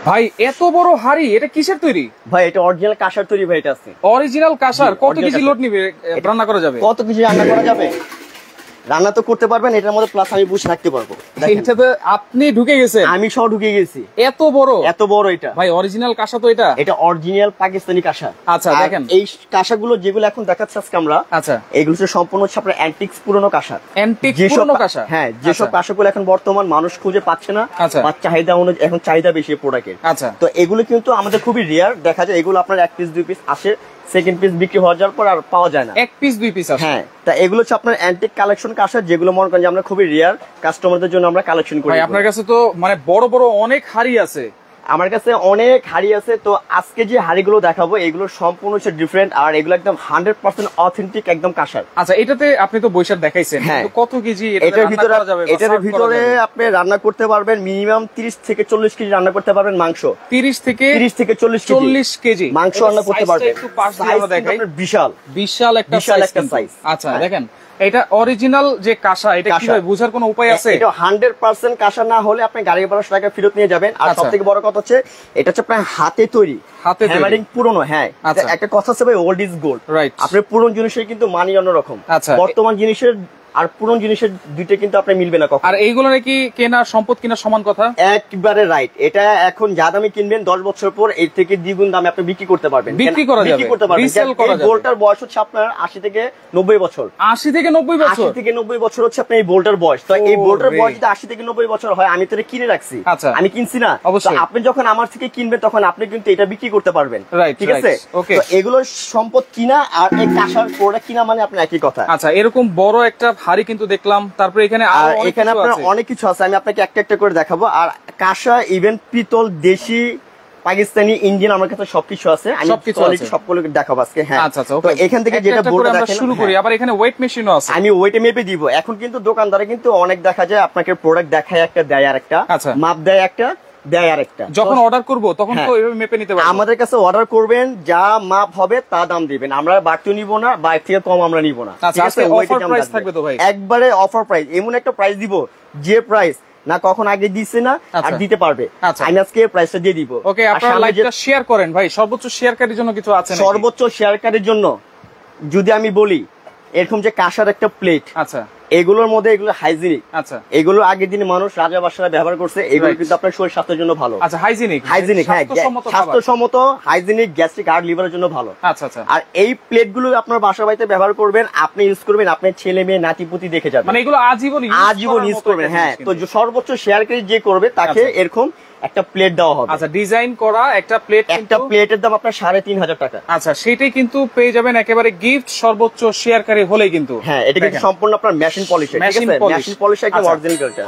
ভাই এত বড় হাড়ি, এটা কিসের তৈরি? ভাই এটা অরিজিনাল কাঁসার তৈরি ভাই। এটা আছে অরিজিনাল কাঁসার। কত কেজি লোড নিবে রান্না করা যাবে? কত কেজি রান্না করা যাবে? রান্না তো করতে পারবেন এটার মধ্যে, প্লাস আমি বসে রাখতে পারবো। এটাতে আপনি ঢুকে গেছেন? আমি সহ ঢুকে গেছি। এত বড়? এত বড় এটা ভাই অরিজিনাল কাঁসা তো এটা? এটা অরিজিনাল পাকিস্তানি কাঁসা। আচ্ছা দেখেন এই কাঁসাগুলো যেগুলো এখন দেখাচ্ছে আজকে আমরা, আচ্ছা এগুলো হচ্ছে সম্পূর্ণ হচ্ছে আপনার অ্যান্টিক্স পুরনো কাঁসা। অ্যান্টিক পুরনো কাঁসা? হ্যাঁ, যেসব কাঁসাগুলো এখন বর্তমান মানুষ খুঁজে পাচ্ছে না, বা চাহিদা অনুযায়ী এখন চাহিদা বেশি প্রোডাক্টের। আচ্ছা, তো এগুলো কিন্তু আমাদের খুবই রেয়ার দেখা যায়। এগুলো আপনার 1 পিস 2 পিস আসে, সেকেন্ড পিস বিক্রি হয়ে যাওয়ার পর আর পাওয়া যায় না। 1 পিস 2 পিস আসে। হ্যাঁ, তা এগুলো হচ্ছে আপনার অ্যান্টিক কালেকশন কাঁসা, যেগুলো মনে করেন যে আমরা খুবই রেয়ার কাস্টমারদের জন্য আমরা কালেকশন করি। ভাই আপনার কাছে তো মানে বড় বড় অনেক হাড়ি আছে। আমার কাছে অনেক হাড়ি আছে। তো আজকে যে হাড়িগুলো দেখাবো এগুলো সম্পূর্ণ হচ্ছে ডিফারেন্ট, আর এগুলো একদম 100% অথেন্টিক একদম কাঁসার। আচ্ছা, এটাতে আপনি তো বৈশাখ দেখাইছেন, কিন্তু কত কেজি এটার ভিতরে আপনি রান্না করতে পারবেন মিনিমাম 30 থেকে 40 কেজি রান্না করতে পারবেন মাংস। 30 থেকে 40 কেজি মাংস রান্না করতে পারবেন। একটু পাশ দিয়ে আমরা দেখাই। বিশাল একটা সাইজ। আচ্ছা দেখেন, এটা অরিজিনাল যে কাঁসা, এটা কিভাবে বোঝার কোনো উপায় আছে? এটা 100% কাঁসা না হলে আপনি গাড়ি 1200 টাকা ফেরত নিয়ে যাবেন। আর সবথেকে বড় কথা হচ্ছে এটা হচ্ছে আপনার হাতে তৈরি, হ্যামারিং পুরনো। হ্যাঁ, একটা কথা আছে ভাই, ওল্ড ইজ গোল্ড। আপনার পুরনো জিনিসের কিন্তু মানি অন্যরকম, বর্তমান জিনিসের আর পুরনো জিনিসের দুইটা কিন্তু আপনি মিলবে না কখনো। আর এইগুলো নাকি কেনা সম্পদ কিনা সমান কথা? একবারে রাইট। এটা এখন যা দামে কিনবেন 10 বছর পর এর থেকে দ্বিগুণ দামে আপনি বিক্রি করতে পারবেন। এই বোল্টার বয়স হচ্ছে আপনার 80 থেকে 90 বছর। 80 থেকে 90 বছর? 80 থেকে 90 বছর হচ্ছে আপনার এই বোল্টার বয়স। তো এই বোল্টার বয়স যদি 80 থেকে 90 বছর হয়, আমি তো এটা কিনে রাখছি, আমি কিনছি না। আপনি যখন আমার থেকে কিনবেন তখন আপনি কিন্তু এটা বিক্রি করতে পারবেন। ঠিক আছে? তো এগুলো সম্পদ কিনা আর এই কাঁসার প্রোডাক্ট কিনা মানে আপনার একই কথা। আচ্ছা, এরকম বড় একটা হাড়ি কিন্তু দেখলাম, তারপরে এখানে আপনার অনেক কিছু আছে, আমি আপনাকে একটা একটা করে দেখাবো। আর কাঁসা, ইভেন পিতল, দেশি, পাকিস্তানি, ইন্ডিয়ান, আমার কাছে সবকিছু আছে। আমি সবগুলো দেখাবো আজকে। হ্যাঁ, তো এখান থেকে যেটা বলতে দেখেন শুরু করি। আবার এখানে ওয়েট মেশিনও আছে, আমি ওয়েটে মেপে দিব। এখন কিন্তু দোকানদারে কিন্তু অনেক দেখা যায় আপনাকে প্রোডাক্ট দেখায় একটা, দেয় আর একটা, মাপ দেয় একটা, দেয় আর একটা। যখন অর্ডার করব তখন তো এইভাবে মেপে নিতে পারবো। আমাদের কাছে অর্ডার করবেন, যা মাপ হবে তা দাম দিবেন, আমরা বাড়তি নিব না, বাইরে থেকে কম আমরা নিব না। ঠিক আছে? অফার প্রাইস থাকবে তো ভাই? একবারে অফার প্রাইস, এমন একটা প্রাইস দিব যে প্রাইস না কখন আগে দিচ্ছে না আর দিতে পারবে। আমি আজকে প্রাইসটা দিয়ে দিব। ওকে, আপনারা লাইভটা শেয়ার করেন ভাই। সর্বোচ্চ শেয়ারকারীর জন্য কিছু আছে? সর্বোচ্চ শেয়ারকারীর জন্য যদি আমি বলি, এরকম যে কাঁসার একটা প্লেট, আচ্ছা, এগুলোর মধ্যে এগুলো হাইজিনিক। আচ্ছা, এগুলো আগের দিনে মানুষ রাজা বাদশারা ব্যবহার করছে, এগুলো কিন্তু আপনার শরীর স্বাস্থ্যের জন্য ভালো। আচ্ছা, হাইজিনিক, হ্যাঁ, স্বাস্থ্যসম্মত, হাইজিনিক, গ্যাস্ট্রিক আর লিভারের জন্য ভালো। আচ্ছা আচ্ছা। আর এই প্লেট গুলো আপনার বাসা বাড়িতে ব্যবহার করবেন, আপনি ইউজ করবেন, আপনার ছেলে মেয়ে নাতিপুতি দেখে যাবেন, মানে এগুলো আজীবন ইউজ করবেন। হ্যাঁ, তো সর্বোচ্চ শেয়ারকারী যে করবে তাকে এরকম একটা প্লেট দেওয়া হবে। আচ্ছা, ডিজাইন করা একটা প্লেট, একটা প্লেটের দাম আপনার 3500 টাকা। আচ্ছা, সেটাই কিন্তু পেয়ে যাবেন একেবারে গিফট সর্বোচ্চ শেয়ারকারী হলেই কিন্তু। হ্যাঁ, এটা কিন্তু সম্পূর্ণ আপনার মেশিন পলিশ, ঠিক আছে? মেশিন পলিশ একদম অরিজিনাল এটা।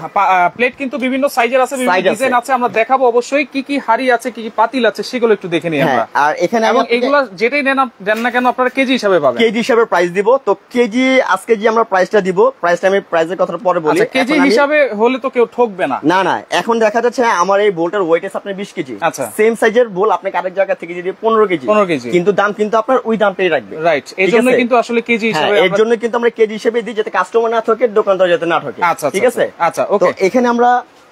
প্লেট কিন্তু বিভিন্ন সাইজের আছে, বিভিন্ন ডিজাইন আছে, আমরা দেখাবো অবশ্যই। কি কি হাড়ি আছে, কি কি পাতিল আছে, সেগুলো একটু দেখে নিই আমরা। আর এখানে এবং এগুলা যেটাই দেন না কেন আপনারা কেজি হিসাবে পাবেন। কেজি হিসাবে প্রাইস দিব। তো কেজি আজকে যে আমরা প্রাইসটা দিব, প্রাইসটা আমি প্রাইসের কথা পরে বলি। কেজি হিসাবে হলে তো কেউ ঠকবে না। না না, এখন দেখা যাচ্ছে আমার এই বোল্টার ওয়েট আছে আপনার 20 কেজি। আচ্ছা, সেম সাইজের বোল আপনি আরেক জায়গা থেকে যদি 15 কেজি, কিন্তু দাম কিন্তু আপনার ওই দামটাই রাখবে। রাইট, এই জন্য কিন্তু আসলে কেজি হিসাবে, এর জন্য কিন্তু আমরা কেজি হিসেবে দিই, যাতে কাস্টমার না ঠকে, দোকানদার যাতে না ঠকে। ঠিক আছে? আচ্ছা, ওকে। এখানে আমরা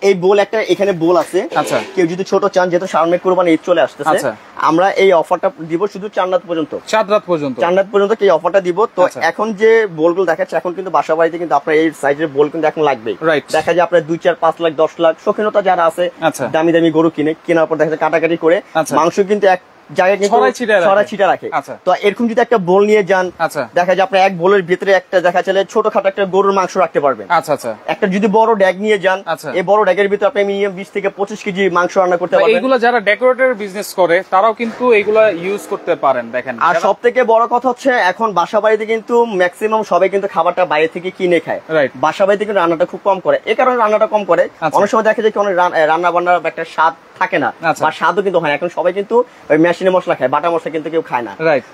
এই বোল একটা, এখানে বোল আছে। আচ্ছা, কেউ যদি ছোট চান, যেহেতু সামনে কুরবানি ঈদ চলে আসতেছে, আমরা এই অফারটা দিব শুধু 4 রাত পর্যন্ত। 4 রাত পর্যন্ত এই অফারটা দিব। তো এখন যে বোলগুলো দেখাচ্ছে, এখন কিন্তু বাসা বাড়িতে কিন্তু আপনার এই সাইজের বোল কিন্তু এখন লাগবে। দেখা যায় আপনার 2, 4, 5 লাখ, 10 লাখ শৌখিনতা যারা আছে, দামি দামি গরু কেনার পর দেখা যায় কাটাকাটি করে মাংস কিন্তু এক জায়গায় ছড়াই ছিটা রাখে। তো এরকম যদি একটা বোল নিয়ে যান, দেখা যায় আপনার এক বোলের ভিতরে একটা দেখা চলে ছোটখাটো একটা গরুর মাংস রাখতে পারবেন। একটা যদি বড় ড্যাগ নিয়ে যান, এই বড় ড্যাগের ভিতরে আপনি মিনিমাম 20 থেকে 25 কেজি মাংস রান্না করতে পারবেন। এগুলো যারা ডেকোরেটর বিজনেস করে তারাও কিন্তু এগুলা ইউজ করতে পারেন। দেখেন, আর সব থেকে বড় কথা হচ্ছে এখন বাসা বাড়িতে কিন্তু ম্যাক্সিমাম সবাই কিন্তু খাবারটা বাইরে থেকে কিনে খায়, বাসা বাড়িতে কিন্তু রান্নাটা খুব কম করে। এই কারণে রান্নাটা কম করে। অনেক সময় দেখা যায় কি অনেক রান্না বান্নার একটা স্বাদ থাকে না, বা স্বাদও কিন্তু হয়। এখন সবাই কিন্তু মেশিনে মশলা খায়, বাটা মশলা কিন্তু কেউ খায় না।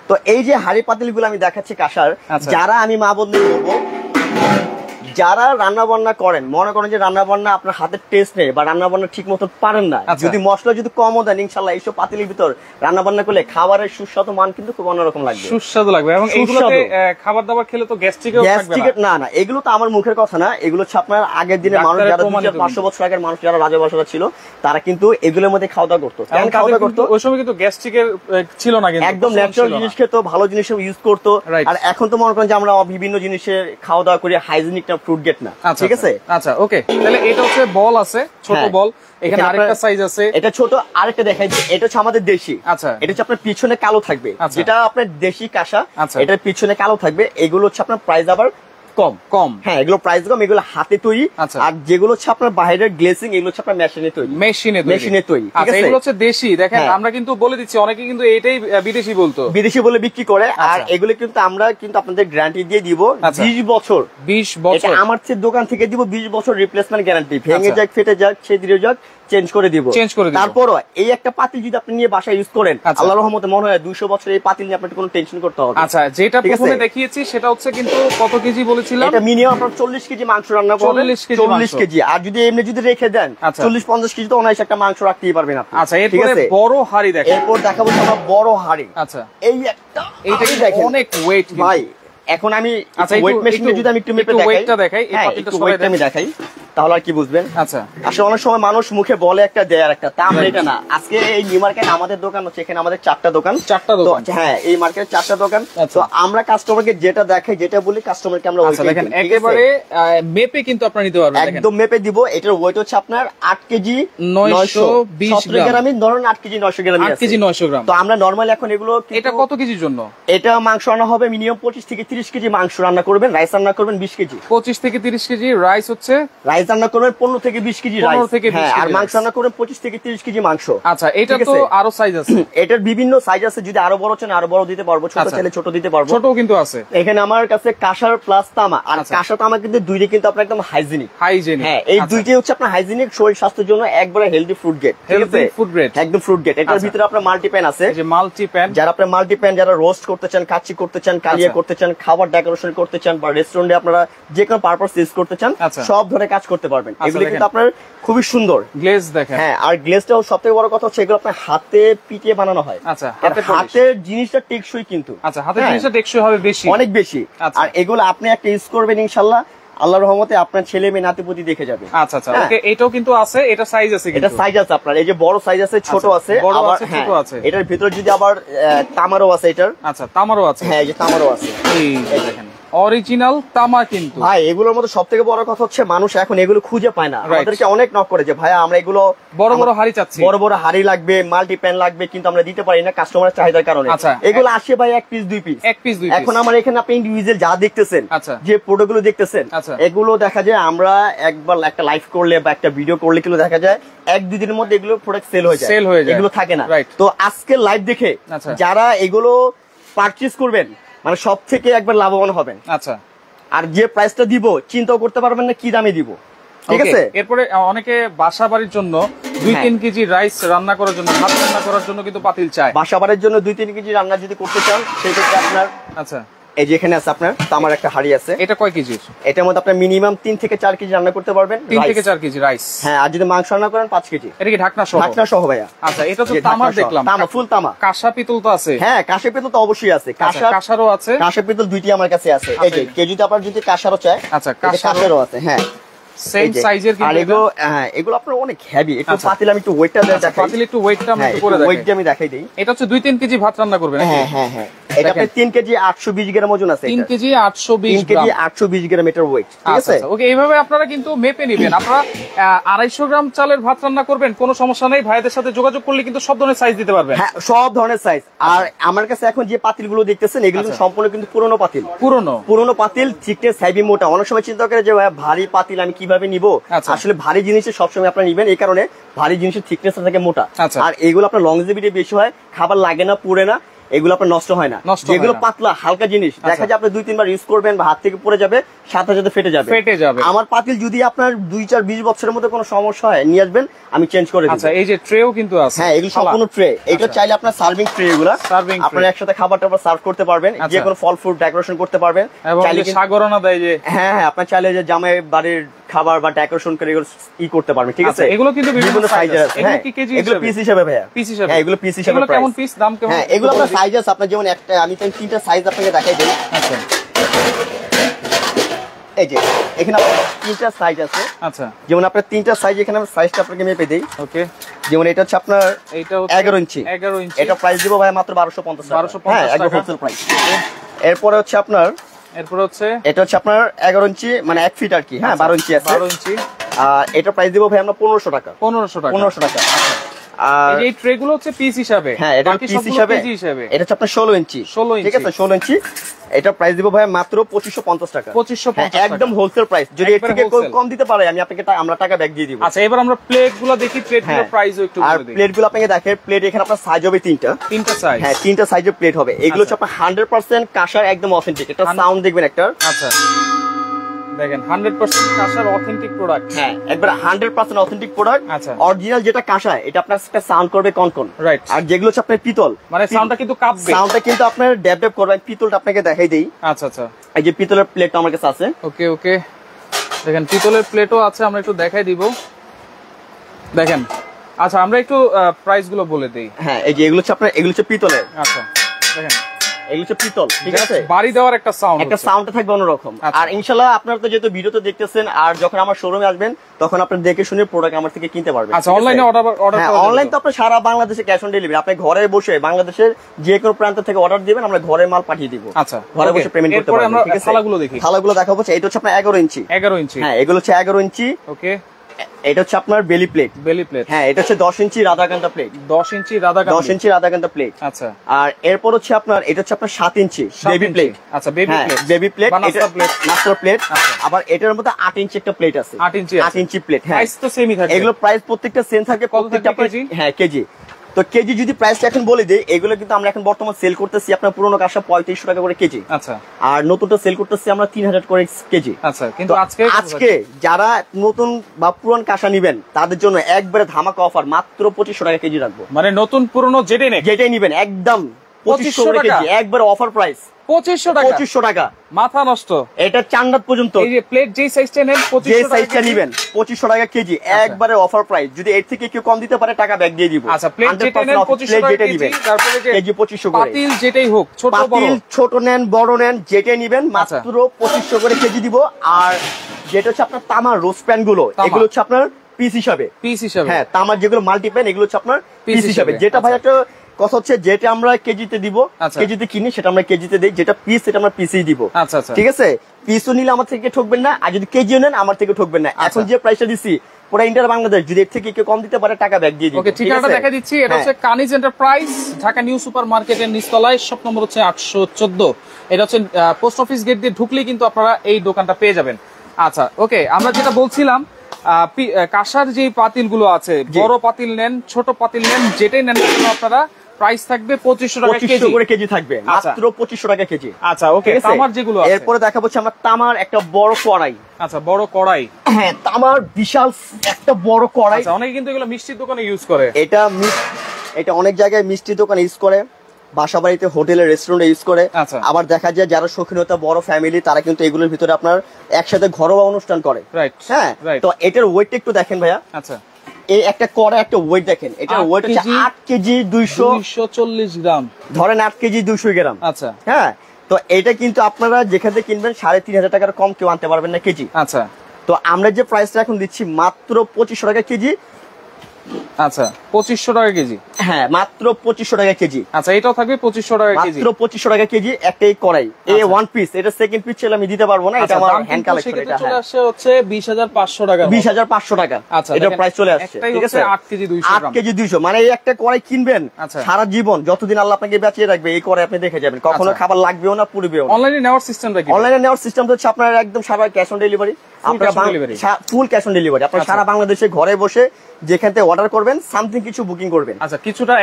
তো এই যে হাড়ি পাতিল গুলো আমি দেখাচ্ছি কাঁসার, যারা আমি মা বলতে বলবো যারা রান্না বান্না করেন, মনে করেন যে রান্না বান্না আপনার হাতের টেস্ট নেই বা রান্না বান্না ঠিক মতো পারেন না, যদি মশলা যদি কমও দেন, ইনশাল্লাহ এইসব পাতিলের ভিতর রান্না বান্না করলে খাবারের সুস্বাদু মান কিন্তু খুব অন্যরকম লাগবে, সুস্বাদু লাগবে। এবং এইগুলোতে খাবার দাবার খেলে তো গ্যাস্ট্রিকও থাকবে না। না, এগুলো তো আমার মুখের কথা না, এগুলো হচ্ছে আপনার আগের দিনে মানুষ যারা 500 বছর আগের মানুষ যারা রাজবংশরা ছিল তারা কিন্তু এগুলোর মধ্যে খাওয়া দাওয়া করতো। কেন খাওয়া দাওয়া করতো? ওই সময় কিন্তু গ্যাস্ট্রিকের ছিল না, কিন্তু একদম ন্যাচারাল জিনিস খেতো, ভালো জিনিস ইউজ করতো। আর এখন তো মনে করেন যে আমরা বিভিন্ন জিনিসের খাওয়া দাওয়া করি, হাইজিনিক না, ফ্রুট গেট না, ঠিক আছে? আচ্ছা, ওকে। তাহলে এটা হচ্ছে বল আছে, ছোট বল, এখানে আরেকটা সাইজ আছে, এটা ছোট, আরেকটা দেখাই, এটা হচ্ছে আমাদের দেশি। আচ্ছা, এটা হচ্ছে আপনার পিছনে কালো থাকবে, যেটা আপনার দেশি কাঁসা, এটার পিছনে কালো থাকবে। এগুলো হচ্ছে আপনার প্রাইস আবার কম। হ্যাঁ, এগুলো প্রাইস কম, এগুলো হাতে তৈরি। আর যেগুলো হচ্ছে আপনার বাইরের গ্লেসিং, এগুলো হচ্ছে আপনার মেশিনে তৈরি, মেশিনে তৈরি। আচ্ছা, এগুলো হচ্ছে দেশি। দেখেন আমরা কিন্তু বলে দিচ্ছি, অনেকে কিন্তু এটাই বিদেশি বলতো, বিদেশি বলে বিক্রি করে। আর এগুলো কিন্তু আমরা কিন্তু আপনাদের গ্যারান্টি দিয়ে দিব 20 বছর। এটা আমার দোকান থেকে দিব 20 বছর রিপ্লেসমেন্ট গ্যারান্টি। ভেঙে যাক, ফেটে যাক, ছিদ্রে যাক, চেঞ্জ করে দিব। তারপরও এই একটা পাতিল যদি আপনি নিয়ে বাসায় ইউজ করেন, আল্লাহর রহমতে মনে হয় 200 বছর এই পাতিল নিয়ে আপনার কোনো টেনশন করতে হবে। আচ্ছা, যেটা প্রথমে দেখিয়েছি সেটা হচ্ছে কিন্তু কত কেজি বলেছিলাম? এটা মিনিমাম আপনার 40 কেজি মাংস রান্না করবেন, 40 কেজি। আর যদি এমনি যদি রেখে দেন 40-50 কেজি তো অনায়াসে একটা মাংস রাখতেই পারবেন আপনি। আচ্ছা, এরপরে বড় হাড়ি দেখেন। এরপর দেখাবো আমরা বড় হাড়ি। আচ্ছা, এই একটা, এইটা দেখেন অনেক ওয়েট ভাই। এখন আমি ওয়েট মেশিনে যদি আমি একটু মেপে দেখাই, এই পাতিলটা সবাই আমি দেখাই, তাহলে আর কি বুঝবেন? আচ্ছা, আসলে অনেক সময় মানুষ মুখে বলে একটা দেয় আর একটা, তা আমরা এটা না। আজকে এই নিউ মার্কেট আমাদের দোকান হচ্ছে, এখানে আমাদের 4টা দোকান। হ্যাঁ, এই মার্কেটে 4টা দোকান। তো আমরা কাস্টমারকে যেটা দেখাই, যেটা বলি কাস্টমারকে আমরা ওইটাই দেখেন একেবারে মেপে কিন্তু আপনারা নিতে পারবেন, একদম মেপে দিব। এটার ওয়েট হচ্ছে আপনার 8 কেজি 920 গ্রাম। ধরুন 8 কেজি 900 গ্রাম, 8 কেজি 900 গ্রাম। তো আমরা নরমালি এখন এগুলো, এটা কত কেজির জন্য? এটা মাংস রান্না হবে মিনিমাম 25 থেকে 30 কেজি মাংস রান্না করবেন, রাইস রান্না করবেন 20 কেজি। 25 থেকে 30 কেজি রাইস হচ্ছে, রাইস রান্না করবেন 15 থেকে 20 কেজি রাইস, আর মাংস রান্না করবেন 25 থেকে 30 কেজি মাংস। আচ্ছা, এটা তো আরো সাইজ আছে, এটার বিভিন্ন সাইজ আছে। যদি আরো বড় চান আরো বড় দিতে পারবো, ছোট চাইলে ছোট দিতে পারবো, ছোটও কিন্তু আছে। এখানে আমার কাছে কাঁসার প্লাস তামা। আর কাঁসা তামা কিন্তু দুইটা কিন্তু আপনার একদম হাইজিনিক। হ্যাঁ, এই দুইটাই হচ্ছে আপনার হাইজিনিক, শরীর স্বাস্থ্যের জন্য একবারে হেলদি ফ্রুট গেট, একদম ফ্রুট গেট। এটার ভিতরে আপনার মাল্টি প্যান আছে, যারা আপনার মাল্টি প্যান, যারা রোস্ট করতে চান, কাচ্চি করতে চান, কালিয়া করতে চান, খাবার ডেকোরেশন করতে চান, বা রেস্টুরেন্টে আপনারা যে কোনো পারপাস ইউজ করতে চান, সব ধরনের কাজ করতে পারবেন। এগুলো কিন্তু আপনার খুবই সুন্দর গ্লেজ দেখেন। হ্যাঁ, আর গ্লেজটাও সবথেকে বড় কথা হচ্ছে এগুলো আপনার হাতে পিটিয়ে বানানো হয়। আচ্ছা, হাতের জিনিসটা টেকসই কিন্তু। আচ্ছা, হাতের জিনিসটা টেকসই হবে বেশি, অনেক বেশি। আর এগুলো আপনি একটা ইউজ করবেন, ইনশাআল্লাহ আল্লাহর রহমতে আপনার ছেলে মেয়ে নাতিপুতি দেখে যাবে। আচ্ছা আচ্ছা, ওকে। এটাও কিন্তু আছে, এটা সাইজ আছে, এটা সাইজ আছে আপনার। এই যে বড় সাইজ আছে, ছোট আছে, আবার ছোট আছে। এটার ভিতরে যদি আবার তামারও আছে, এটার। আচ্ছা, তামারও আছে। হ্যাঁ, এই যে তামারও আছে, এই দেখেন অরিজিনাল তামা। কিন্তু ভাই এগুলোর মধ্যে সবথেকে বড় কথা হচ্ছে মানুষ এখন এগুলো খুঁজে পায় না। আমাদেরকে অনেক নক করে যে ভাইয়া আমরা এগুলো বড় বড় হাড়ি চাচ্ছি, বড় বড় হাড়ি লাগবে, মাল্টি প্যান লাগবে, কিন্তু আমরা দিতে পারি না কাস্টমারের চাহিদার কারণে। এগুলো আসে ভাই 1 পিস 2 পিস, 1 পিস 2 পিস। এখন আমার এখানে আপনি ইন্ডিভিজুয়াল যা দেখতেছেন, যে প্রোডাক্টগুলো দেখতেছেন, এগুলো দেখা যায় আমরা একবার একটা লাইভ করলে বা একটা ভিডিও করলে কিন্তু দেখা যায় 1-2 দিনের মধ্যে এগুলো প্রোডাক্ট সেল হয়ে যায়, এগুলো থাকে না। তো আজকে লাইভ দেখে যারা এগুলো পারচেজ করবেন, মানে সব থেকে একবার লাভবান হবেন। আচ্ছা, আর যে প্রাইসটা দিব চিন্তাও করতে পারবেন না কি দামে দিব, ঠিক আছে? এরপরে অনেকে বাসা বাড়ির জন্য 2-3 কেজি রাইস রান্না করার জন্য, ভাত রান্না করার জন্য কিন্তু পাতিল চায়। বাসা বাড়ির জন্য 2-3 কেজি রান্না যদি করতে চান, সেক্ষেত্রে আপনার আচ্ছা এই যে এখানে আছে আপনার তামার একটা হাড়ি আছে। এটা কয় কেজি? এটার মধ্যে আপনার মিনিমাম 3 থেকে 4 কেজি রান্না করতে পারবেন, 3 থেকে 4 কেজি রাইস। হ্যাঁ, আর যদি মাংস রান্না করেন 5 কেজি। এটা কি ঢাকনা সহ? ঢাকনা সহ ভাইয়া। আচ্ছা, এটা তো তামার দেখলাম, তামা, ফুল তামা। কাঁসা পিতল তো আছে? হ্যাঁ, কাঁসা পিতল তো অবশ্যই আছে, কাঁসারও আছে, কাঁসা পিতল দুইটি আমার কাছে আছে। এই যে কেউ যদি আপনার যদি কাঁসারও চায়, আচ্ছা কাঁসারও আছে। হ্যাঁ, সেম সাইজের কিন্তু এগুলো। হ্যাঁ, এগুলো আপনার অনেক হেভি। একটু পাতিল আমি একটু ওয়েটটা দেখাই, পাতিল একটু ওয়েটটা আমি একটু করে দেখাই, ওয়েটটা আমি দেখাই দেই। এটা হচ্ছে 2-3 কেজি ভাত রান্না করবেন। হ্যাঁ হ্যাঁ হ্যাঁ, এটা আপনি 3 কেজি 820 গ্রাম ওজন আছে। 3 কেজি 820 গ্রাম এটার ওয়েট, ঠিক আছে? ওকে, এইভাবে আপনারা কিন্তু মেপে নেবেন। আপনারা 250 গ্রাম চালের ভাত রান্না করবেন, কোনো সমস্যা নেই, ভাইদের সাথে যোগাযোগ করলে কিন্তু সব ধরনের সাইজ দিতে পারবেন। হ্যাঁ, সব ধরনের সাইজ। আর আমার কাছে এখন যে পাতিলগুলো দেখতেছেন, এগুলো সম্পূর্ণ কিন্তু পুরনো পাতিল, পুরনো পাতিল, থিকনেস হেভি, মোটা। অনেক সময় চিন্তা করে যে ভারী পাতিল আমি কিভাবে নিব। আসলে ভারী জিনিসের সবসময় আপনারা নিবেন, এই কারণে ভারী জিনিসের থিকনেস থাকে মোটা। আর এগুলো আপনার লংজিভিটি বেশি হয়, খাবার লাগে না, পুড়ে না। এগুলো আপনার নষ্ট হয় না। যেগুলো পাতলা হালকা জিনিস দেখা যায় আপনি 2-3 বার ইউজ করবেন বা হাত থেকে পড়ে যাবে, সাথে সাথে ফেটে যাবে। আমার পাতিল যদি আপনার 2-4-20 বছরের মধ্যে কোনো সমস্যা হয় নিয়ে আসবেন, আমি চেঞ্জ করে দেব। আচ্ছা, এই যে ট্রেও কিন্তু আছে। হ্যাঁ, এগুলো সম্পূর্ণ ট্রে। এটা চাইলে আপনার সার্ভিং ট্রে, এগুলো আপনারা একসাথে খাবার-টাবার সার্ভ করতে পারবেন, যে কোনো ফল ফ্রুট ডেকোরেশন করতে পারবেন। চাইলে সাগরনা দেয় যে, হ্যাঁ হ্যাঁ, আপনার চাইলে যে জামাই বাড়ির খাবার বা ডেকোরেশন করে এগুলো করতে পারবেন, ঠিক আছে? এগুলো কিন্তু বিভিন্ন সাইজ আছে। এগুলো কি কেজি হিসেবে? এগুলো পিস হিসেবে ভাইয়া। পিস হিসেবে? হ্যাঁ, এগুলো পিস হিসেবে। এগুলো কেমন পিস, দাম কেমন? হ্যাঁ, এগুলো আপনার সাইজ আছে, আপনার যেমন একটা আমি তো 3টা সাইজ আপনাকে দেখাই দেই। আচ্ছা, এই যে এখানে আপনার 3টা সাইজ আছে। আচ্ছা, যেমন আপনার 3টা সাইজ, এখানে আমি সাইজটা আপনাকে মেপে দেই। ওকে। যেমন এটা হচ্ছে আপনার এটা হচ্ছে 11 ইঞ্চি। এটা প্রাইস দিব ভাই মাত্র 1250 টাকা। 1250 হ্যাঁ, একদম হোলসেল প্রাইস। এরপর হচ্ছে আপনার এটা হচ্ছে আপনার 11 ইঞ্চি, মানে 1 ফিট আর কি। হ্যাঁ, 12 ইঞ্চি আছে। 12 ইঞ্চি। এটা প্রাইস দিব ভাই আমরা 1500 টাকা। 1500 টাকা। আর এই ট্রে গুলো হচ্ছে পিস হিসাবে। হ্যাঁ, এটা পিস হিসাবে। এটা হচ্ছে আপনার 16 ইঞ্চি। ঠিক আছে, 16 ইঞ্চি। এটা প্রাইস দিব ভাই মাত্র 2550 টাকা। 2550 টাকা, একদম হোলসেল প্রাইস। যদি এর থেকে কম দিতে পারে আমি আপনাকে আমরা টাকা ব্যাক দিয়ে দিব। আচ্ছা, এবার আমরা প্লেট গুলো দেখি, প্লেট গুলোর প্রাইসও একটু বলে দিই। আর প্লেট গুলো আপনাকে দেখেন, প্লেট এখানে আপনার সাইজ হবে 3টা সাইজ। হ্যাঁ, 3টা সাইজের প্লেট হবে। এগুলো হচ্ছে আপনার 100% কাঁসার, একদম অথেন্টিক। এটা সাউন্ড দেখবেন একটা। আচ্ছা, দেখেন 100% কাঁসার অথেন্টিক প্রোডাক্ট। হ্যাঁ, একবার 100% অথেন্টিক প্রোডাক্ট। আচ্ছা, অরিজিনাল যেটা কাঁসা, এটা আপনার একটা সাউন্ড করবে কনকন। রাইট। আর যেগুলো হচ্ছে আপনার পিতল, মানে সাউন্ডটা কিন্তু কাঁপবে, সাউন্ডটা কিন্তু আপনার ড্যাব ড্যাব করবে। পিতলটা আপনাকে দেখাই দেই। আচ্ছা আচ্ছা, এই যে পিতলের প্লেটটা আমার কাছে আছে। ওকে ওকে, দেখেন পিতলের প্লেটও আছে, আমরা একটু দেখাই দিব। দেখেন, আচ্ছা আমরা একটু প্রাইস গুলো বলে দেই। হ্যাঁ, এই যে এগুলো হচ্ছে আপনার, এগুলো হচ্ছে পিতলের। আচ্ছা, দেখেন এগুলো হচ্ছে পিতল, ঠিক আছে? বাড়ি দেওয়ার একটা সাউন্ডটা থাকবে অন্যরকম। আর ইনশাআল্লাহ আপনারা তো যেহেতু ভিডিওতে দেখতেছেন, আর যখন আমার শোরুমে আসবেন তখন আপনারা দেখে শুনে প্রোডাক্ট আমার থেকে কিনতে পারবেন। আচ্ছা, অনলাইনে অর্ডার অনলাইন তো আপনি সারা বাংলাদেশে ক্যাশ অন ডেলিভারি। আপনি ঘরে বসে বাংলাদেশের যে কোনো প্রান্ত থেকে অর্ডার দিবেন, আমরা ঘরে মাল পাঠিয়ে দিব। আচ্ছা, ঘরে বসে পেমেন্ট করতে পারবেন। আমরা থালাগুলো দেখি। থালাগুলো দেখাবো। এটা হচ্ছে আপনার 11 ইঞ্চি। 11 ইঞ্চি। হ্যাঁ, এগুলো হচ্ছে 11 ইঞ্চি। ওকে। এটা হচ্ছে আপনার বেলি প্লেট। হ্যাঁ, এটা হচ্ছে 10 ইঞ্চি রাধাকান্তা প্লেট। 10 ইঞ্চি রাধাকান্তা প্লেট। আচ্ছা, আর এরপর হচ্ছে আপনার এটা হচ্ছে আপনার 7 ইঞ্চি বেবি প্লেট। আচ্ছা, বেবি প্লেট, নাস্তা প্লেট। আবার এটার মধ্যে 8 ইঞ্চি একটা প্লেট আছে। 8 ইঞ্চি প্লেট। হ্যাঁ, প্রাইস তো সেমই থাকে। এগুলো প্রাইস প্রত্যেকটা সেম থাকে। প্রত্যেকটা কেজি। হ্যাঁ, কেজি। তো কেজি যদি প্রাইসটা এখন বলে দেই, এগুলো কিন্তু আমরা এখন বর্তমান সেল করতেছি আপনার পুরোনো কাঁসা 3500 টাকা করে কেজি। আচ্ছা, আর নতুনটা সেল করতেছি আমরা 3000 করে কেজি। আচ্ছা, কিন্তু আজকে যারা নতুন বা পুরান কাঁসা নিবেন তাদের জন্য একবারে ধামাকা অফার, মাত্র 2500 টাকা কেজি রাখবো। মানে নতুন পুরনো যেটাই নিবেন একদম 2500 টাকা কেজি, একবারে অফার প্রাইস। 2500 টাকা, মাথা নষ্ট। এটা চান্নাত পর্যন্ত। এই যে প্লেট যেই সাইজটা নেন, 2500 টাকা কেজি, একবারে অফার প্রাইস। যদি এর থেকে কেউ কম দিতে পারে টাকা ব্যাক দিয়ে দিব। আচ্ছা, প্লেট যেটা নেন 2500 টাকা কেজি, তারপরে যে কেজি 2500 করে। পাতিল যেটাই হোক, ছোট নেন বড় নেন যেটাই নেবেন, মাত্র 2500 করে কেজি দিব। আর যেটা হচ্ছে আপনার তামার রোস্ট প্যান গুলো, এগুলো হচ্ছে আপনার পিস হিসাবে। হ্যাঁ, তামার যেগুলো মাল্টি প্যান, এগুলো হচ্ছে আপনার পিস হিসাবে। যেটা ভাই একটা কথা হচ্ছে, যেটা আমরা কেজিতে দিব, কেজিতে কিনি সেটা আমরা কেজিতে দেই, যেটা পিস সেটা আমরা পিসেই দিব। আচ্ছা আচ্ছা, ঠিক আছে? পিসও নিলে আমার থেকে ঠকবেন না, আর যদি কেজিও নেন আমার থেকে ঠকবেন না। এখন যে প্রাইসটা দিচ্ছি পুরো ইন্টার বাংলাদেশ, যদি এর থেকে কেউ কম দিতে পারে টাকা ব্যাক দিয়ে দিব। ওকে, ঠিকানাটা দেখা দিচ্ছি। এটা হচ্ছে Kaniz enterprise, Dhaka new super মার্কেটের নিচতলায়, শপ নম্বর হচ্ছে 814। এটা হচ্ছে পোস্ট অফিস গেট দিয়ে ঢুকলেই কিন্তু আপনারা এই দোকানটা পেয়ে যাবেন। আচ্ছা, ওকে, আমরা যেটা বলছিলাম, কাঁসার যে পাতিল গুলো আছে, বড় পাতিল নেন, ছোট পাতিল নেন, যেটাই নেন আপনারা, প্রাইস থাকবে 2500 টাকা কেজি করে কেজি থাকবে, মাত্র 2500 টাকা কেজি। আচ্ছা, ওকে, তামার যেগুলো আছে, এরপরে দেখাবো আমরা তামার একটা বড় কড়াই। আচ্ছা, বড় কড়াই। হ্যাঁ, তামার বিশাল একটা বড় কড়াই। আচ্ছা, অনেকে কিন্তু এগুলো মিষ্টির দোকানে ইউজ করে। এটা অনেক জায়গায় মিষ্টির দোকানে ইউজ করে, বাসা বাড়িতে, হোটেলে, রেস্টুরেন্টে ইউজ করে। আবার দেখা যায় যারা শৌখিনতা বড় ফ্যামিলি, তারা কিন্তু এগুলোর ভিতরে আপনার একসাথে ঘরোয়া অনুষ্ঠান করে। হ্যাঁ, তো এটার ওয়েটটা একটু দেখেন ভাইয়া। আচ্ছা, এই একটা কড়া একটা ওয়েট দেখেন, এটার ওয়েট হচ্ছে 8 কেজি 240 গ্রাম, ধরেন 8 কেজি 200 গ্রাম। আচ্ছা, হ্যাঁ, তো এটা কিন্তু আপনারা যেখান থেকে কিনবেন 3500 টাকার কম কেউ আনতে পারবেন না কেজি। আচ্ছা, তো আমরা যে প্রাইসটা এখন দিচ্ছি মাত্র 2500 টাকা কেজি। আচ্ছা, 2500 টাকা কেজি। হ্যাঁ, মাত্র 2500 টাকা কেজি। আচ্ছা, এটাও থাকবে 2500 টাকা কেজি, মাত্র 2500 টাকা কেজি। একটাই কড়াই, এই ওয়ান পিস, এটা সেকেন্ড পিস ছিল আমি দিতে পারবো না, এটা আমার হ্যান্ড কালেকশন। এটা চলে আসছে হচ্ছে 20500 টাকা, 20500 টাকা। আচ্ছা, এটা প্রাইস চলে আসছে। ঠিক আছে, 8 কেজি 200 গ্রাম, 8 কেজি 200, মানে এই একটা কড়াই কিনবেন সারা জীবন, যতদিন আল্লাহ আপনাকে বাঁচিয়ে রাখবে, এই কড়াই আপনি দেখে যাবেন, কখনো খাবার লাগবেও না, পুড়বেও না। অনলাইনে নেওয়ার সিস্টেমটা কি? অনলাইনে নেওয়ার সিস্টেমটা হচ্ছে আপনার একদম সারা ক্যাশ অন ডেলিভারি। আপনারা ফুল ক্যাশ অন ডেলিভারি, আপনারা সারা বাংলাদেশে ঘরে বসে যেখান থেকে অর্ডার করবেন সামথিং কিছু বুকিং করবেন। আচ্ছা, কিছুটা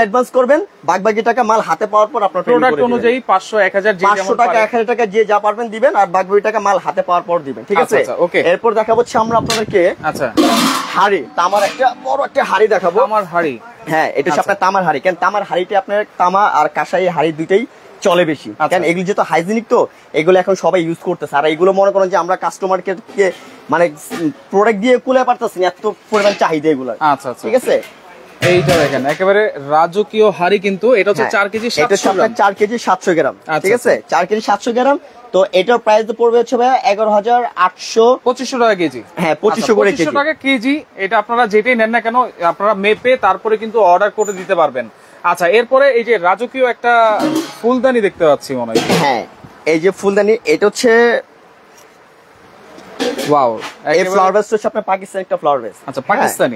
অ্যাডভান্স করবেন, বাকি টাকা মাল হাতে পাওয়ার পর আপনার প্রোডাক্ট অনুযায়ী 500 1000 500 টাকা 1000 টাকা যে যা পারবেন দিবেন, আর বাকি টাকা মাল হাতে পাওয়ার পর দিবেন, ঠিক আছে? ওকে, এরপর দেখাবো আমরা আপনাদেরকে আচ্ছা হাড়ি, তামার একটা বড় একটা হাড়ি দেখাবো। তামার হাড়ি, হ্যাঁ এটা হচ্ছে আপনার তামার হাড়ি। কেন তামার হাড়িটা আপনার তামা আর কাঁসাই হাড়ি দুইটাই চলে বেশি, কারণ এগুলো যেহেতু হাইজিনিক, তো এগুলো এখন সবাই ইউজ করতেছে। আর এগুলো মনে করেন যে আমরা কাস্টমারকে মানে প্রোডাক্ট দিয়ে কুলে পারতেছি না, এত পরিমাণ চাহিদা এগুলো। আচ্ছা, ঠিক আছে, এইটা দেখেন একেবারে রাজকীয় হাড়ি, কিন্তু এটা হচ্ছে 4 কেজি 700 গ্রাম। 4 কেজি 700 গ্রাম, ঠিক আছে? 4 কেজি 700 গ্রাম। তো এটার প্রাইস তো পড়বে হচ্ছে ভাই 11,800 2500 টাকা কেজি। হ্যাঁ 2500 করে কেজি। 2500 টাকা কেজি। এটা আপনারা যেটাই নেন না কেন আপনারা মেপে তারপরে কিন্তু অর্ডার করে দিতে পারবেন। আচ্ছা, এরপরে এই যে রাজকীয় একটা ফুলদানি দেখতে পাচ্ছি মনে হয়। হ্যাঁ এই যে ফুলদানি, এটা হচ্ছে ওয়াও, এই ফ্লাওয়ার বেস হচ্ছে আপনার পাকিস্তানি একটা ফ্লাওয়ার বেস। আচ্ছা,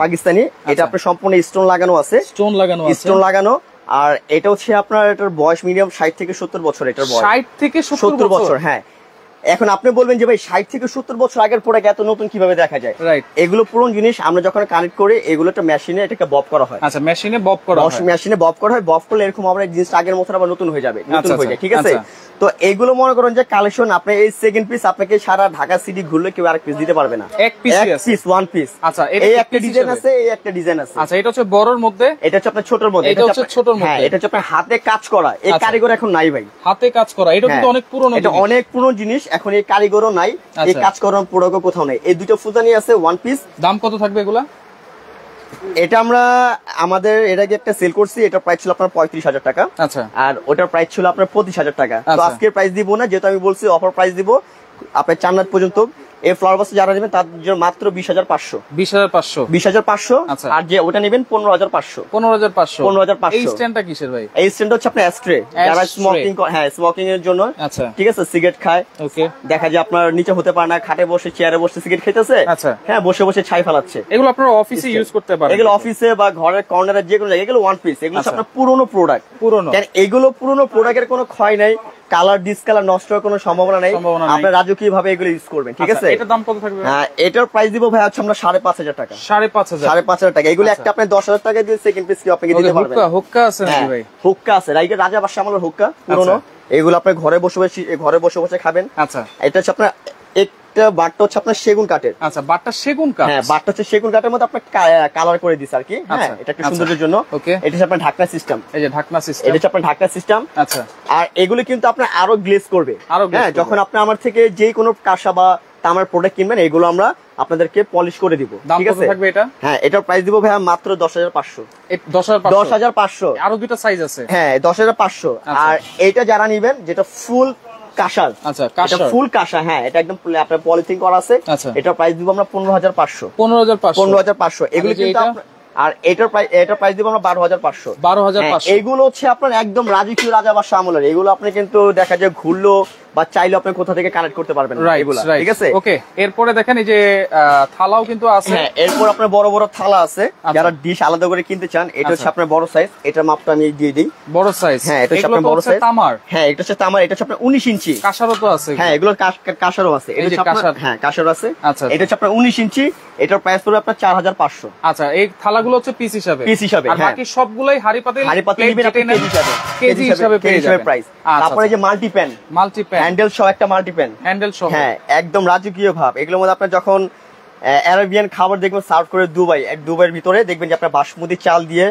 পাকিস্তানি। এটা আপনার সম্পূর্ণ স্টোন লাগানো আছে। স্টোন লাগানো। আর এটা হচ্ছে আপনার এটার বয়স মিনিমাম 60 থেকে 70 বছর। এটার বয়স 60 থেকে 70 বছর। হ্যাঁ, এখন আপনি বলবেন যে ভাই 60 থেকে 70 বছর আগের প্রোডাক্ট এত নতুন কিভাবে দেখা যায়? রাইট, এগুলো পুরনো জিনিস। আমরা যখন কানেক্ট করি এগুলো একটা মেশিনে এটাকে বব করা হয়। আচ্ছা, মেশিনে বব করা হয়। বব করলে এরকম আমরা জিনিসটা আগের মতো আবার নতুন হয়ে যাবে, ঠিক আছে? তো এগুলো মনে করেন যে কালেকশন, আপনি এই সেকেন্ড পিস আপনাকে সারা ঢাকা সিটি ঘুরলে কেউ আরেক পিস দিতে পারবে না, এক পিস ওয়ান পিস। আচ্ছা, এই একটা ডিজাইন আছে, এই একটা ডিজাইন আছে। আচ্ছা, এটা হচ্ছে বড়র মধ্যে, এটা হচ্ছে আপনার ছোটর মধ্যে। এটা হচ্ছে ছোটর মধ্যে। হ্যাঁ, এটা হচ্ছে আপনার হাতে কাজ করা। এই কারিগর এখন নাই ভাই, হাতে কাজ করা। এটা কিন্তু অনেক পুরনো, এটা অনেক পুরনো জিনিস। এখন এই কারিগরও নাই, এই কাজ করার প্রোডাক্টও কোথাও নাই। এই দুটো ফুলদানি আছে ওয়ান পিস। দাম কত থাকবে এগুলা? এটা আমরা আমাদের এর আগে একটা সেল করছি, এটা প্রাইস ছিল আপনার 35,000 টাকা। আচ্ছা, আর ওটার প্রাইস ছিল আপনার 25,000 টাকা। তো আজকে প্রাইস দিব না, যেহেতু আমি বলছি অফার প্রাইস দিব আপনার চান্নাত পর্যন্ত। এই ফ্লাওয়ার বাস যারা নেবেন তার জন্য মাত্র 20,500। 20,500। আর যে ওটা নেবেন 15,500। 15,500। এই স্ট্যান্ডটা কিসের ভাই? এই স্ট্যান্ড হচ্ছে আপনার অ্যাস্ট্রে, যারা স্মোকিং, হ্যাঁ স্মোকিং এর জন্য। আচ্ছা, ঠিক আছে, সিগারেট খায়। ওকে, দেখা যায় আপনার নিচে হতে পারে না, খাটে বসে চেয়ারে বসে সিগারেট খেতেছে। আচ্ছা, হ্যাঁ বসে বসে ছাই ফেলাচ্ছে। এগুলো আপনারা অফিসে ইউজ করতে পারেন। এগুলো অফিসে বা ঘরের কর্নারে যে কোনো জায়গায়, এগুলো ওয়ান পিস। এগুলো আপনার পুরনো প্রোডাক্ট, এগুলো পুরনো প্রোডাক্টের কোনো ক্ষয় নাই, কালার ডিসকালার নষ্ট হওয়ার কোনো সম্ভাবনা নেই। আপনারা রাজকীয় ভাবে এগুলো ইউজ করবেন, ঠিক আছে? এটার দাম কত থাকবে? হ্যাঁ, এটার প্রাইস দিব ভাই হচ্ছে আমরা 5,500 টাকা। 5,500 টাকা। এগুলো একটা আপনি 10,000 টাকা দিয়ে সেকেন্ড পিস কি আপনাকে দিতে পারবেন। হুক্কা আছে নাকি ভাই? হুক্কা আছে, রাজা বাদশা আমলের হুক্কা পুরনো। এগুলো আপনি ঘরে বসে বসে খাবেন। আচ্ছা, এটা হচ্ছে আপনার একটা বাটটা হচ্ছে আপনার সেগুন কাঠের। আচ্ছা, বাটটা সেগুন কাঠ। হ্যাঁ, বাটটা হচ্ছে সেগুন কাঠের মধ্যে আপনার কালার করে দিছে আর কি। হ্যাঁ, এটা একটু সৌন্দর্যের জন্য। ওকে, এটা হচ্ছে আপনার ঢাকনা সিস্টেম। এই যে ঢাকনা সিস্টেম, এটা হচ্ছে আপনার ঢাকনা সিস্টেম। আচ্ছা, আর এগুলো কিন্তু আপনার আরো গ্লেজ করবে। হ্যাঁ, যখন আপনি আমার থেকে যে কোনো কাঁসা বা তামার প্রোডাক্ট কিনবেন, এগুলো আমরা আপনাদেরকে পলিশ করে দিব, ঠিক আছে? এটা হ্যাঁ, এটার প্রাইস দিব ভাই মাত্র 10,500। 10,500। আরো দুটো সাইজ আছে। হ্যাঁ, 10,500। আর এটা যারা নিবেন যেটা ফুল কাঁসার, আচ্ছা এটা ফুল কাঁসা, হ্যাঁ এটা একদম আপনার পলিথিন করা আছে। এটা প্রাইস দিব আমরা 15,500। 15,500। এগুলো কিন্তু আর এটার প্রাইস দিব আমরা 12,500। 12,500। এগুলো হচ্ছে আপনার একদম রাজকীয় রাজা বাদশা আমলের। এগুলো আপনি কিন্তু দেখা যায় ঘুরলো বা চাইলে আপনি কোথা থেকে কানেক্ট করতে পারবেন এগুলা, ঠিক আছে? ওকে, এরপরে দেখেন এই যে থালাও কিন্তু আছে। হ্যাঁ, এরপর আপনার বড় বড় থালা আছে, যারা ডিশ আলাদা করে কিনতে চান। এটা হচ্ছে আপনার বড় সাইজ, এটার মাপটা আমি দিয়ে দিই। বড় সাইজ, হ্যাঁ এটা হচ্ছে আপনার বড় সাইজ তামার। হ্যাঁ, এটা হচ্ছে তামার, এটা হচ্ছে আপনার 19 ইঞ্চি। কাঁসারও তো আছে। হ্যাঁ, এগুলো কাঁসারও আছে। এটা হচ্ছে আপনার, হ্যাঁ কাঁসারও আছে। আচ্ছা, এটা হচ্ছে আপনার 19 ইঞ্চি। এটার প্রাইস পড়বে আপনার 4,500। আচ্ছা, এই থালাগুলো হচ্ছে পিস হিসাবে। আর বাকি সবগুলাই হাড়ি পাতিল নেবেন আপনি কেজি হিসাবে পেয়ে যাবেন প্রাইস। তারপরে যে মাল্টি প্যান হ্যান্ডেল সহ একটা মাল্টি প্যান, হ্যাঁ একদম রাজকীয় ভাব। এগুলোর মধ্যে আপনার যখন আরবিয়ান খাবার দেখবেন সার্ভ করে দুবাইয়ের ভিতরে দেখবেন যে আপনার বাসমতি চাল দিয়ে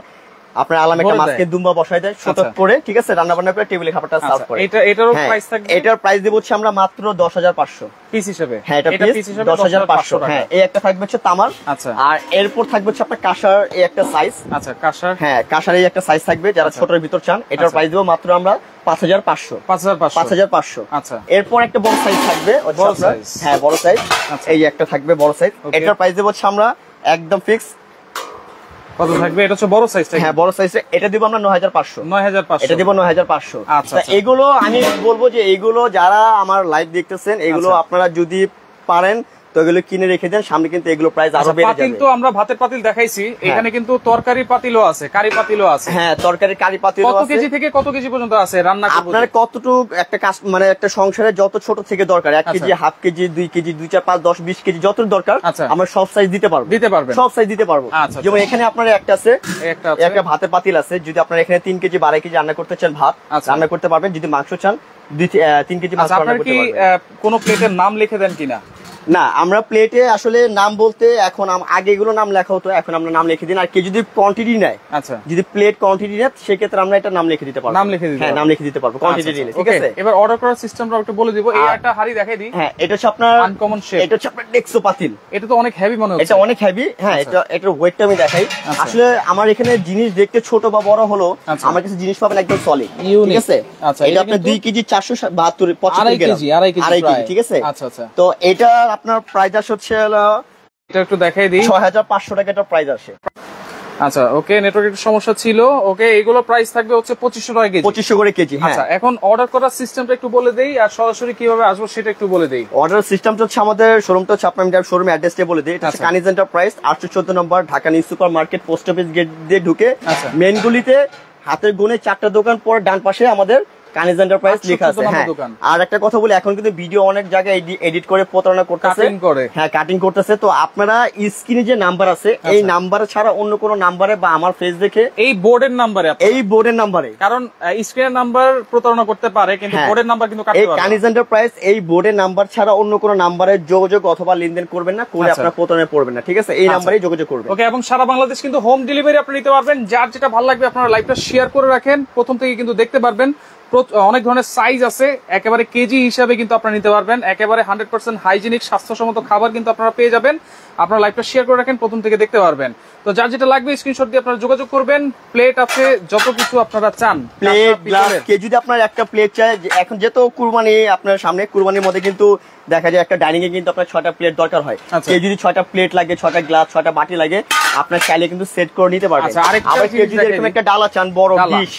আপনার আলাম একটা মাছকে দুম্বা বসায় দেয় সতত করে, ঠিক আছে? রান্না বান্না করে টেবিলে খাবারটা সার্ভ করে। এটারও প্রাইস থাকবে। এটার প্রাইস দেব হচ্ছে আমরা মাত্র 10,500 পিস হিসেবে। হ্যাঁ, এটা পিস হিসেবে 10,500। হ্যাঁ, এই একটা থাকবে হচ্ছে তামার। আচ্ছা, আর এরপর থাকবে হচ্ছে আপনার কাঁসার এই একটা সাইজ। আচ্ছা, কাঁসার, হ্যাঁ কাঁসার এই একটা সাইজ থাকবে যারা ছোটর ভিতর চান। এটার প্রাইস দেব মাত্র আমরা 5,500। 5,500। আচ্ছা, এরপর একটা বড় সাইজ থাকবে, হ্যাঁ বড় সাইজ, এই একটা থাকবে বড় সাইজ। এটার প্রাইস দেব হচ্ছে আমরা একদম ফিক্স। কত থাকবে? এটা হচ্ছে বড় সাইজটা। হ্যাঁ, বড় সাইজে এটা দিব আমরা 9,500। 9,500 এটা দিব 9,500। আচ্ছা, এগুলো আমি বলবো যে এগুলো যারা আমার লাইভ দেখতেছেন, এগুলো আপনারা যদি পারেন তো এগুলো কিনে রেখে দেন, সামনে কিন্তু এগুলো প্রাইস আরো বেড়ে যাবে। পাতিল তো আমরা ভাতের পাতিল দেখাইছি, এখানে কিন্তু তরকারি পাতিলও আছে, কারি পাতিলও আছে। হ্যাঁ, তরকারি কারি পাতিলও আছে। কত কেজি থেকে কত কেজি পর্যন্ত আছে রান্না করতে? আপনার কতটুকু একটা মানে একটা সংসারে যত ছোট থেকে দরকার, 1 KG, half KG, 2 KG, 2, 4, 5, 10, 20 KG যত দরকার আমরা সব সাইজ দিতে পারবো। সব সাইজ দিতে পারবো। যেমন এখানে আপনার একটা আছে, একটা ভাতের পাতিল আছে। যদি আপনার এখানে 3 কেজি 12 কেজি রান্না করতে চান, ভাত রান্না করতে পারবেন। যদি মাংস চান 3 কেজি মাংস রান্না করতে পারবেন। কোন প্লেটের নাম লিখে দেন কিনা? না, আমরা প্লেটে আসলে নাম বলতে এখন আগে এগুলো নাম লেখা হতো, এখন আমরা নাম লিখে দিই। আর কেউ যদি কোয়ান্টিটি নেয়, যদি প্লেট কোয়ান্টিটি নেয়, সেক্ষেত্রে আমরা এটা নাম লিখে দিতে পারবো। নাম লিখে দিতে, হ্যাঁ, নাম লিখে দিতে পারবো কোয়ান্টিটি নিলে। ঠিক আছে, এবার অর্ডার করার সিস্টেমটা একটু বলে দিব। এই একটা হাড়ি দেখাই দিই। হ্যাঁ, এটা হচ্ছে আপনার আনকমন শেপ। এটা হচ্ছে আপনার ডেক্সো পাতিল। এটা তো অনেক হেভি মনে হচ্ছে। এটা অনেক হেভি। হ্যাঁ, এটার ওয়েটটা আমি দেখাই। আসলে আমার এখানে জিনিস দেখতে ছোট বা বড় হলো, আমার কাছে জিনিস পাবেন একদম সলিড। ঠিক আছে, এটা আপনার 2 কেজি 472 75 গ্রাম, আড়াই কেজি। ঠিক আছে। তো এটা আপনার প্রাইস হচ্ছে, এটা একটু দেখাই দিই, 6500 টাকা এটা প্রাইস আসে। আচ্ছা, ওকে, নেটওয়ার্কের একটু সমস্যা ছিল। ওকে, এগুলো প্রাইস থাকবে হচ্ছে 2500 টাকা কেজি। 2500 করে কেজি। আচ্ছা, এখন অর্ডার করার সিস্টেমটা একটু বলে দেই, আর সরাসরি কিভাবে আসবো সেটা একটু বলে দেই। অর্ডার সিস্টেমটা হচ্ছে, আমাদের শোরুমটা হচ্ছে, আপনার শোরুম অ্যাড্রেসটা বলে দেই। এটা হচ্ছে কানিজ এন্টারপ্রাইজ, 814 নম্বর, Dhaka new super market, post office gate দিয়ে ঢুকে মেইন গুলিতে হাতের গুনে 4টা দোকান পর ডান পাশে আমাদের কানিজ এন্টারপ্রাইজ লেখা আছে। হ্যাঁ, আর একটা কথা বলি, এখন কিন্তু ভিডিও অনেক জায়গায় এডিট করে প্রতারণা করতেছে। হ্যাঁ, কাটিং করতেছে। তো আপনারা স্ক্রিনে যে নাম্বার আছে, এই নাম্বার ছাড়া অন্য কোনো নাম্বারে বা আমার ফেস দেখে, এই বোর্ডের নাম্বারে, কারণ স্ক্রিনের নাম্বার প্রতারণা করতে পারে, কিন্তু বোর্ডের নাম্বার কিন্তু কাটতে পারবে। এই কানিজ এন্টারপ্রাইজ এই বোর্ডের নাম্বার ছাড়া অন্য কোনো নাম্বারে যোগাযোগ অথবা লেনদেন করবেন না, করে আপনারা প্রতারণায় পড়বেন না। ঠিক আছে, এই নাম্বারেই যোগাযোগ করবেন। ওকে, এবং সারা বাংলাদেশ কিন্তু হোম ডেলিভারি আপনি নিতে পারবেন। যার যেটা ভালো লাগবে আপনারা লাইভটা শেয়ার করে রাখেন, প্রথম থেকে কিন্তু দেখতে পারবেন। অনেক ধরনের সাইজ আছে, একেবারে কেজি হিসাবে কিন্তু আপনারা নিতে পারবেন। একেবারে 100% হাইজিনিক স্বাস্থ্যসম্মত খাবার কিন্তু আপনারা পেয়ে যাবেন। আপনারা লাইভটা শেয়ার করে রাখেন, প্রথম থেকে দেখতে পারবেন। তো যার যেটা লাগবে স্ক্রিনশট দিয়ে আপনারা যোগাযোগ করবেন। প্লেট আছে, যত কিছু আপনারা চান, প্লেট, গ্লাস। কে যদি আপনার একটা প্লেট চায়, এখন যেহেতু কুরবানি আপনার সামনে, কুরবানির মধ্যে কিন্তু দেখা যায় একটা ডাইনিং এ কিন্তু আপনার 6টা প্লেট দরকার হয়। কে যদি 6টা প্লেট লাগে, 6টা গ্লাস, 6টা বাটি লাগে, আপনার চাইলে কিন্তু সেট করে নিতে পারবেন। আবার কেউ যদি এরকম একটা ডালা চান, বড় ডিশ,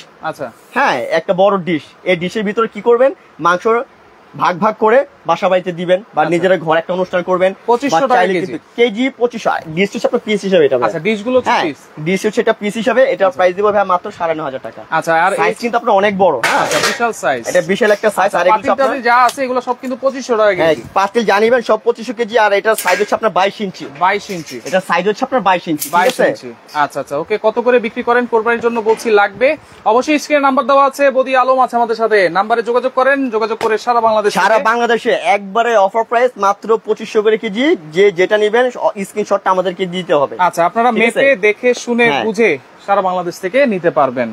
হ্যাঁ, একটা বড় ডিশ, এই ডিশের ভিতরে কি করবেন, মাংস ভাগ ভাগ করে বাসা বাড়িতে দিবেন, বা নিজেরা ঘর একটা অনুষ্ঠান করবেন। 2500 টাকা কেজি 2500। ডিশ হচ্ছে আপনার পিস হিসাবে, এটা ডিশগুলো ডিশ হচ্ছে এটা পিস হিসাবে। এটা প্রাইস দিব ভাই মাত্র 9500 টাকা। আচ্ছা, আর সাইজ কিন্তু আপনার অনেক বড়। হ্যাঁ, বিশাল সাইজ, এটা বিশাল একটা সাইজ। আর পাতিলটা যা আছে এগুলো সব কিন্তু 2500 টাকা কেজি। পাতিল জানিবেন সব 2500 কেজি। আর এটা সাইজ হচ্ছে আপনার 22 ইঞ্চি। 22 ইঞ্চি, এটা সাইজ হচ্ছে আপনার 22 ইঞ্চি। 22 ইঞ্চি। আচ্ছা আচ্ছা, ওকে, কত করে বিক্রি করেন কোরবানির জন্য বলছি লাগবে? অবশ্যই স্ক্রিনে নাম্বার দেওয়া আছে, বদি আলম আছে আমাদের সাথে, নাম্বারে যোগাযোগ করেন। যোগাযোগ করে সারা বাংলাদেশে একবারে অফার প্রাইস মাত্র 2500 করে কেজি। যে যেটা নেবেন স্ক্রিনশটটা আমাদেরকে দিতে হবে। আচ্ছা, আপনারা মেপে দেখে শুনে বুঝে সারা বাংলাদেশ থেকে নিতে পারবেন।